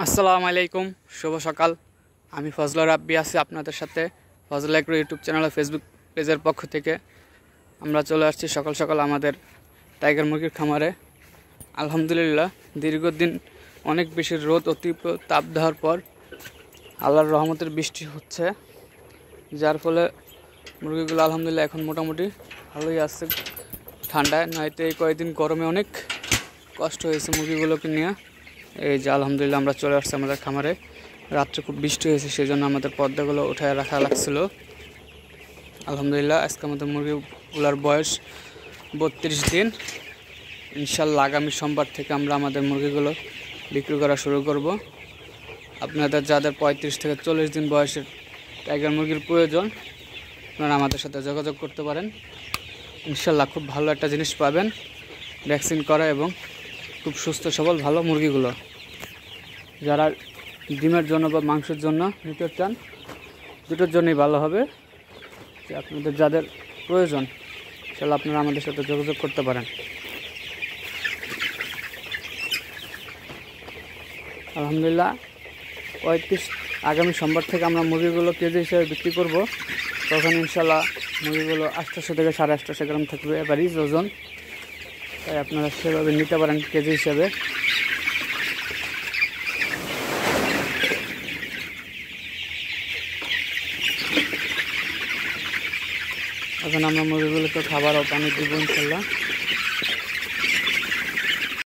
আসসালামু আলাইকুম, শুভ সকাল। আমি ফজলা রাব্বি আছি আপনাদের সাথে। ফজলা এগ্রো ইউটিউব চ্যানেল ও ফেসবুক পেজের পক্ষ থেকে আমরা চলে আসছি সকাল সকাল আমাদের টাইগার মুরগির খামারে। আলহামদুলিল্লাহ, দীর্ঘদিন অনেক বেশি রোদ ও তীব্র তাপ দেওয়ার পর আল্লাহর রহমতের বৃষ্টি হচ্ছে, যার ফলে মুরগিগুলো আলহামদুলিল্লাহ এখন মোটামুটি ভালোই আছে ঠান্ডায়। নয়তো এই কয়েকদিন গরমে অনেক কষ্ট হয়েছে মুরগিগুলোকে নিয়ে। এই যে আলহামদুলিল্লাহ আমরা চলে আসছি আমাদের খামারে। রাত্রে খুব বৃষ্টি হয়েছে, সেই জন্য আমাদের পর্দাগুলো উঠায় রাখা লাগছিল। আলহামদুলিল্লাহ আজকে আমাদের মুরগিগুলোর বয়স 32 দিন। ইনশাল্লাহ আগামী সোমবার থেকে আমরা আমাদের মুরগিগুলো বিক্রি করা শুরু করব। আপনাদের যাদের 35 থেকে 40 দিন বয়সের টাইগার মুরগির প্রয়োজন, আপনারা আমাদের সাথে যোগাযোগ করতে পারেন। ইনশাল্লাহ খুব ভালো একটা জিনিস পাবেন, ভ্যাকসিন করা এবং খুব সুস্থ সবল ভালো মুরগিগুলো। যারা ডিমের জন্য বা মাংসের জন্য নিতে চান, দুটোর জন্যই ভালো হবে। যে আপনাদের যাদের প্রয়োজন, তাহলে আপনারা আমাদের সাথে যোগাযোগ করতে পারেন। আলহামদুলিল্লাহ 35 আগামী সোমবার থেকে আমরা মুরগিগুলো কেজি হিসেবে বিক্রি করব। তখন ইনশাল্লাহ মুরগিগুলো 800 থেকে 850 গ্রাম থাকবে এভারেজ ওজন। তাই আপনারা সেভাবে নিতে পারেন কেজি হিসেবে। এখন আমরা মুরগিগুলোকে খাবার ও পানি দিব ইনশাল্লাহ।